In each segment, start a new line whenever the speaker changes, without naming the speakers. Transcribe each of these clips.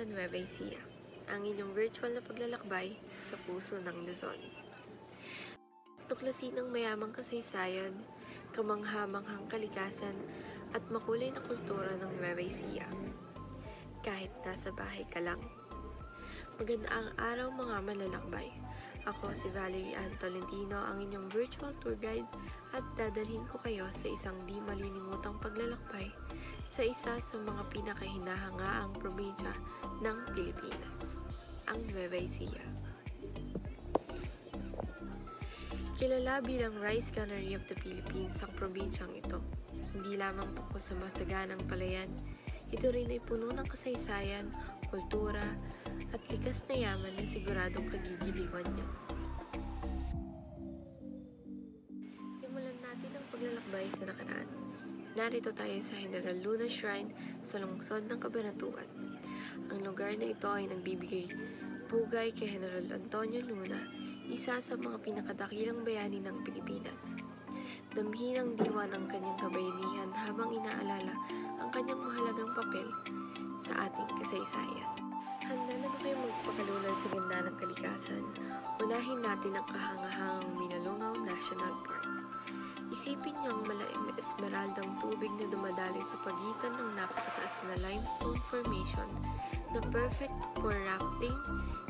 sa Nueva Ecija, ang inyong virtual na paglalakbay sa puso ng Luzon. Tuklasin ang mayamang kasaysayan, kamangha-manghang kalikasan, at makulay na kultura ng Nueva Ecija. Kahit nasa bahay ka lang. Magandang araw mga malalakbay. Ako si Valerie Ann Tolentino, ang inyong virtual tour guide at dadalhin ko kayo sa isang di malilimutang paglalakbay sa isa sa mga pinakahinahangaang probinsya ng Pilipinas, ang Nueva Ecija. Kilala bilang Rice Cannery of the Philippines ang probinsyang ito. Hindi lamang tungkol sa masaganang palayan, ito rin ay puno ng kasaysayan, kultura, at likas na yaman na siguradong kagigiliwan niyo. Simulan natin ang paglalakbay sa nakaraan. Narito tayo sa General Luna Shrine sa lungsod ng Cabanatuan. Ang lugar na ito ay nagbibigay pugay kay General Antonio Luna, isa sa mga pinakadakilang bayani ng Pilipinas. Damhin ang diwa ng kanyang kabayanihan habang inaalala ang kanyang mahalagang papel sa ating kasaysayan. Handa na ba kayo magpakalunan sa ganda ng kalikasan? Unahin natin ang kahangahangang Minalungaw National Park. Isipin niyo ang malaking esmeraldang tubig na dumadaloy sa pagitan ng napakataas na limestone formation na perfect for rafting,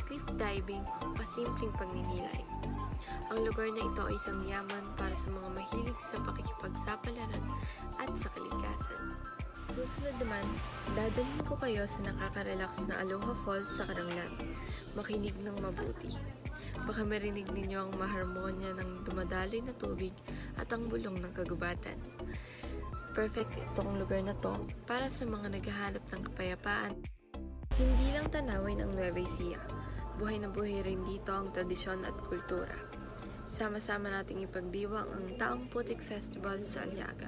cliff diving, o simpleng pagninilay. Ang lugar na ito ay isang yaman para sa mga mahilig sa pakikipagsapalaran at sa kalikasan. Susunod naman, dadalhin ko kayo sa nakaka-relax na Aloha Falls sa Caranglan. Makinig ng mabuti. Baka marinig ninyo ang maharmonya ng dumadaloy na tubig at ang bulong ng kagubatan. Perfect itong lugar na to para sa mga naghahanap ng kapayapaan. Hindi lang tanawin ang Nueva Ecija, buhay na buhay rin dito ang tradisyon at kultura. Sama-sama nating ipagdiwang ang Taong Putik Festival sa Aliaga,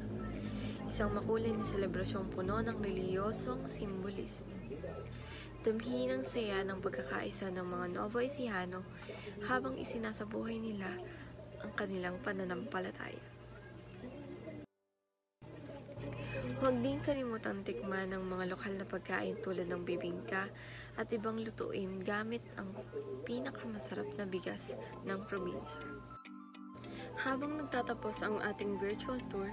isang makulay na selebrasyong puno ng reliyosong simbolismo. Damhin ang saya ng pagkakaisa ng mga Nuevo Ecijano habang isinasabuhay nila ang kanilang pananampalataya. Huwag din kalimutang tikman ng mga lokal na pagkain tulad ng bibingka at ibang lutuin gamit ang pinakamasarap na bigas ng probinsya. Habang nagtatapos ang ating virtual tour,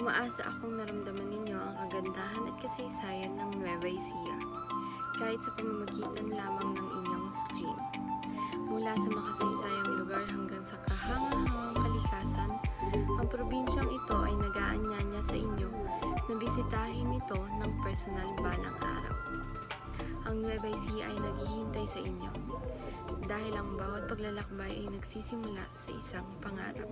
umaasa akong naramdaman ninyo ang kagandahan at kasaysayan ng Nueva Ecija, kahit sa pamamagitan lamang ng inyong screen. Mula sa makasaysayang lugar hanggang sa kahangahangang kalikasan, ang probinsyang ito ay nag-aanyaya sa inyo na bisitahin ito ng personal balang araw. Ang Nueva Ecija ay naghihintay sa inyo dahil ang bawat paglalakbay ay nagsisimula sa isang pangarap.